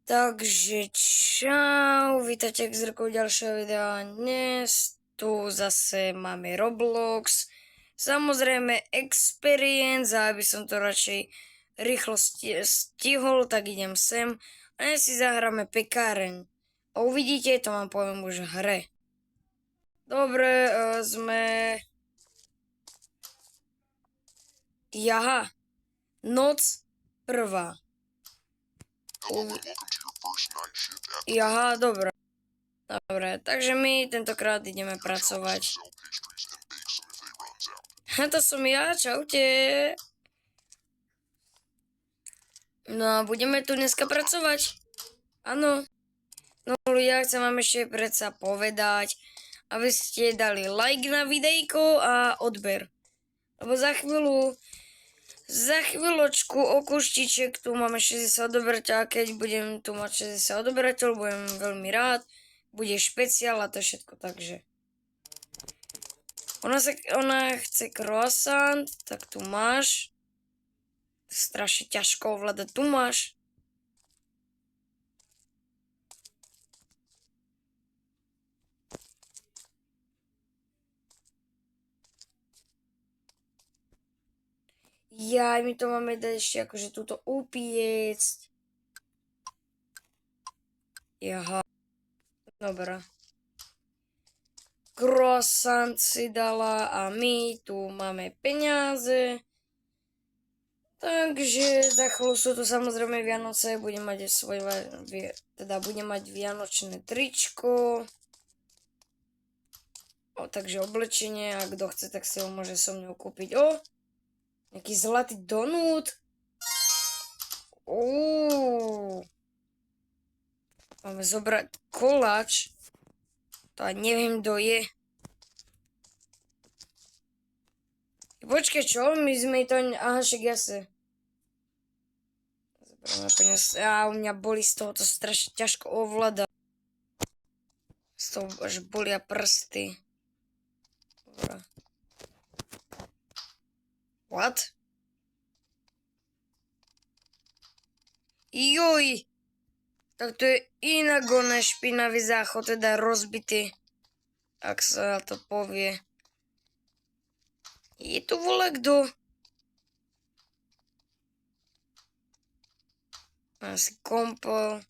Takže čau, vítajte k zrku ďalšieho videa. Dnes tu zase máme Roblox. Samozrejme Experience, a aby som to radšej rýchlo stihol, tak idem sem. A dnes si zahráme pekáreň. A uvidíte, to vám poviem už v hre. Dobre, sme... Jaha, noc prvá. Jaha, dobre. Dobre, takže my tentokrát ideme pracovať. To som ja, čaute. No a budeme tu dneska pracovať. Áno. No ľudia, chcem vám ešte predsa povedať, aby ste dali like na videjko a odber. Lebo za chvíľočku okuštiček tu máme 60 odoberateľov a keď budem tu mať 60 odoberateľov, budem veľmi rád. Bude špeciál a to všetko, takže. Ona chce croissant, tak tu máš. Strašne ťažko ovládať, tu máš. Jaj, my to máme dať ešte akože túto upiecť. Jaha. Dobre. Croissant si dala a my tu máme peniaze. Takže za chvíľu sú tu samozrejme Vianoce, budem mať vianočné tričko. Takže oblečenie, a kto chce, tak si ho môže so mnou kúpiť. Nejaký zlatý donút. Máme zobrať koláč. To aj neviem, kto je. Počkaj, čo? My sme to... Aha, však jasne. Zoberieme peniaze. U mňa boli z toho, to strašne ťažko ovláda. Z toho až bolia prsty. Dobre. What? Joj! Tak to je inak oné špinavý záchod, teda rozbitý. Ak sa to povie. Je tu volakto? Asi kompol.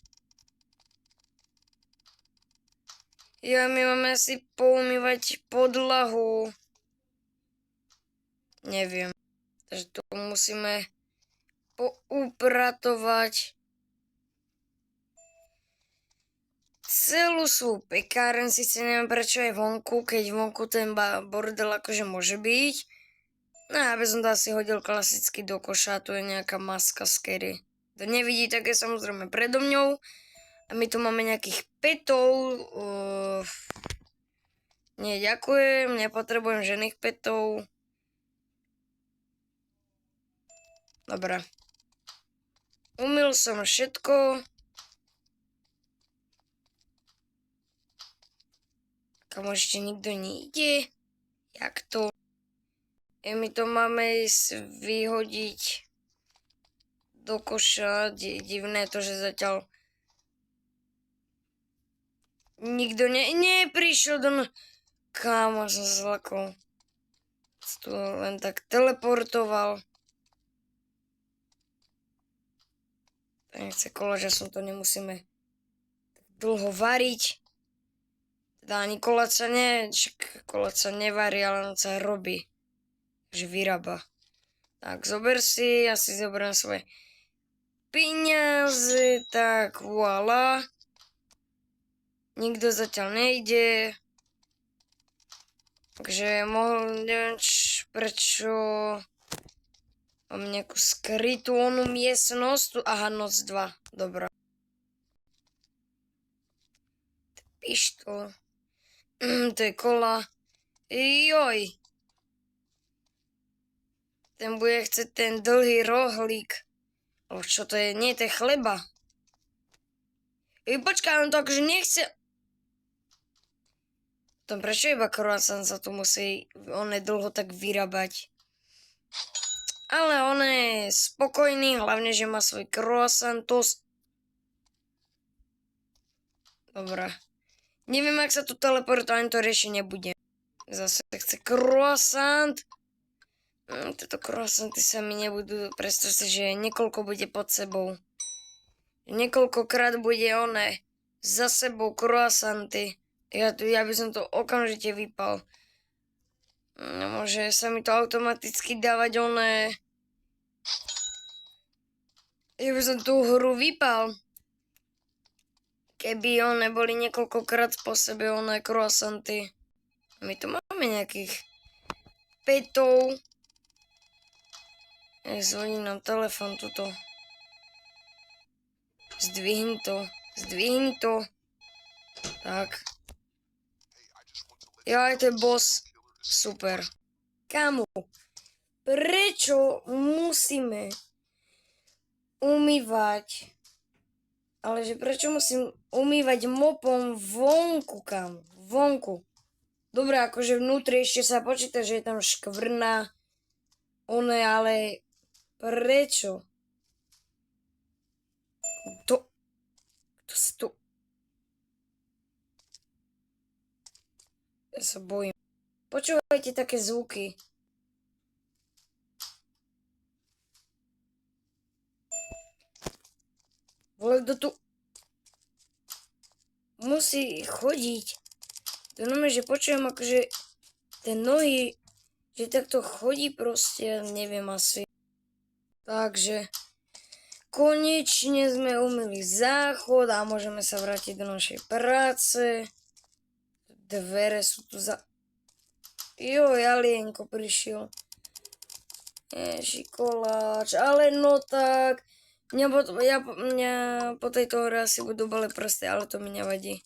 Ja, my máme asi poumývať podlahu. Neviem. Takže tu musíme poupratovať celú svoju pekáren. Sice neviem, prečo je vonku, keď vonku ten bordel akože môže byť. No ja by som to asi hodil klasicky do koša, tu je nejaká maska z Kerry. To nevidí, tak je samozrejme predo mňou. A my tu máme nejakých petov. Nie, ďakujem, nepotrebujem žených petov. Dobre. Umyl som všetko. Kam ešte nikto nejde. Jak to? My to máme ísť vyhodiť do koša. Divné to, že zatiaľ nikto neprišiel do... Kámo, som zlakol. Tu len tak teleportoval. To nechce koláč, že som to nemusíme dlho variť. Teda ani koláč sa nevarí, ale on sa robí. Takže vyrába. Tak, zober si, ja si zoberiem svoje peniaze, tak voilà. Nikto zatiaľ nejde. Takže neviem prečo mám nejakú skrytú onú miestnosť. Aha, noc 2, dobrá. Pištol. To je kola. Joj. Ten bude chcieť ten dlhý rohlík. O, čo to je? Nie, to je chleba. Počkaj, on to akože nechce... Tom prečo iba croissant sa tu musí dlho tak vyrábať. Ale on je spokojný, hlavne, že má svoj croissantos. Dobrá. Neviem, ak sa tu teleportovať, ani to riešiť nebudem. Zase chce croissant. Tieto croissanty sa mi nebudú, predstav si, že niekoľko bude pod sebou. Niekoľkokrát bude za sebou croissanty. Ja by som to okamžite vypal. Môže sa mi to automaticky dávať Ja by som tú hru vypal. Keby boli niekoľkokrát po sebe croissanty. My tu máme nejakých petov. Zvoní nám telefon tuto. Zdvihni to. Tak. Ja, to je boss. Super. Kamu? Prečo musíme umývať? Ale že prečo musím umývať mopom vonku, kamu? Vonku. Dobre, akože vnútri ešte sa počíta, že je tam škvrna. Ale prečo? Kto sa tu... Ja sa bojím. Počúvajte také zvuky. Vole, kto tu musí chodiť? To znamená, že počujem akože tie nohy, že takto chodí proste, neviem asi. Takže konečne sme umyli záchod a môžeme sa vrátiť do našej práce. Dvere sú tu Alienko prišiel. Koláč, ale no tak. Mňa po tejto hore asi budú bolé prsty, ale to mi nevadí.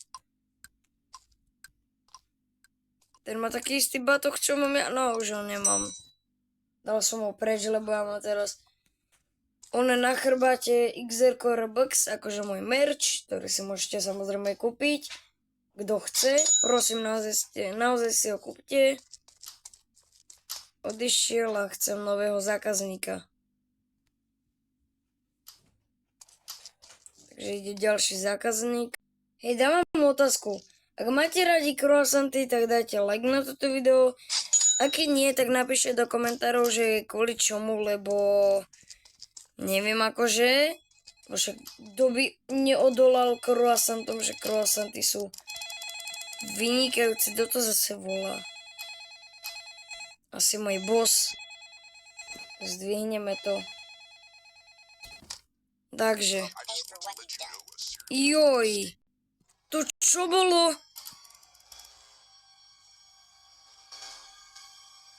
Ten má taký istý batoh, čo mám ja. No, už ho nemám. Dal som ho preč, lebo ja mám teraz na chrbáte XR Core Box, akože môj merch, ktorý si môžete samozrejme kúpiť. Kto chce, prosím, naozaj si ho kúpte. Odišiel a chcem nového zákazníka. Takže ide ďalší zákazník. Hej, dávam mu otázku. Ak máte radi croissanty, tak dajte like na toto video. A keď nie, tak napíšte do komentárov, že kvôli čomu, lebo neviem akože. Však kto by neodolal croissantom, že croissanty sú vynikajúci. Kto to zase volá? Asi môj boss. Zdvihneme to. Takže. Joj. To čo bolo?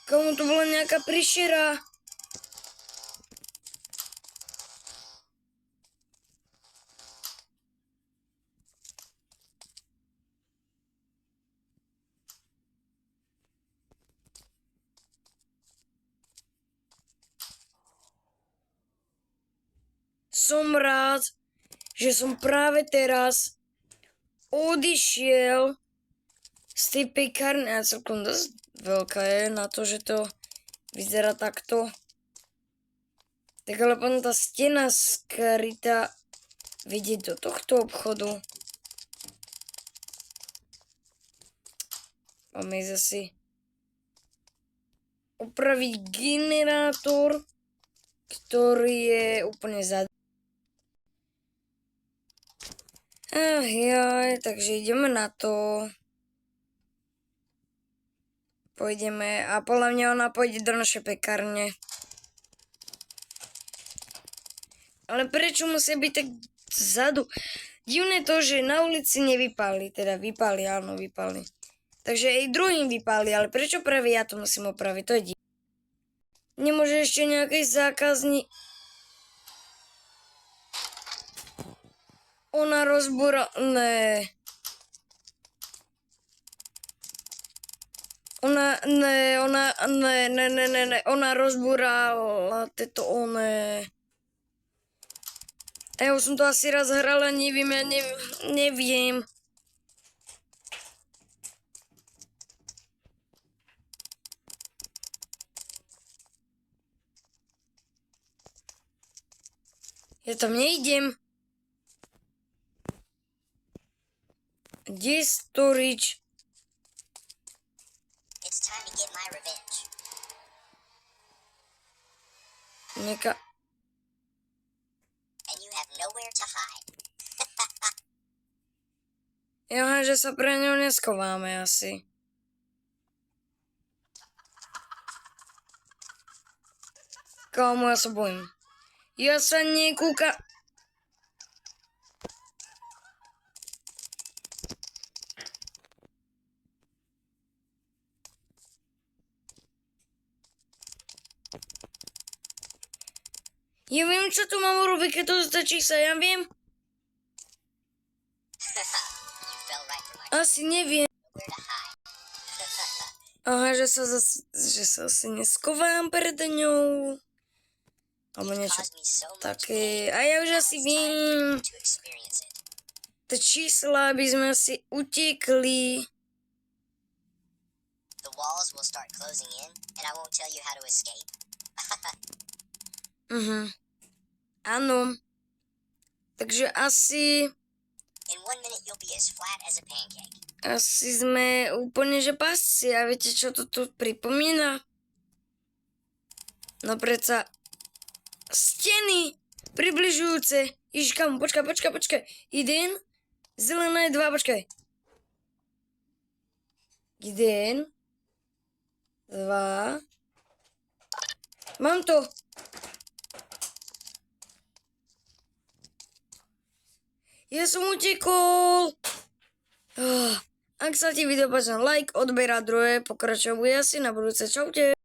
Komu to bola nejaká príšera? Som rád, že som práve teraz odišiel z tej pekárne. A celkom dosť veľká je na to, že to vyzerá takto. Tak ale potom tá stena skrytá vedie do tohto obchodu. Máme ísť asi opraviť generátor, ktorý je úplne za... takže ideme na to. Pôjdeme a podľa mňa ona pôjde do našej pekárne. Ale prečo musí byť tak vzadu? Divné to, že na ulici nevypáli, teda vypáli, áno, vypáli. Takže aj druhým vypáli, ale prečo práve ja to musím opraviť, to je divné. Nemôže ešte nejaký zákazník... Ona rozbúra... Ne. Ona rozbúrala tieto Ja už som to asi raz hrala, neviem. Ja tam neidem. Kde je storage? It's time to get my revenge. Neka... And you have nowhere to hide. Ja, že sa pre ňou neskováme asi. Kámo, ja sa bojím. Ja sa nekúka... Ja viem, čo tu mám urobiť, keď to stačí sa, ja viem. You fell right for my Asi neviem. where to hide. Aha, že sa asi neskovám pred ňou. Alebo niečo Caused me so much také. pain. A ja už Now asi it's time for you viem. to experience it. Tie čísla, aby sme asi utekli. The walls will start closing in, and I won't tell you how to escape. Áno. Takže asi In 1 minute, you'll be as flat as a pancake. sme úplne že pasci. A viete, čo to tu pripomína? No predsa steny približujúce. Ježiš, kam? Počkaj. 1, zelené 2, počkaj. 1, 2. Mám to. Ja som utekol. Ak sa ti video páči, like, odber a druhé pokračuje asi na budúce. Čaute.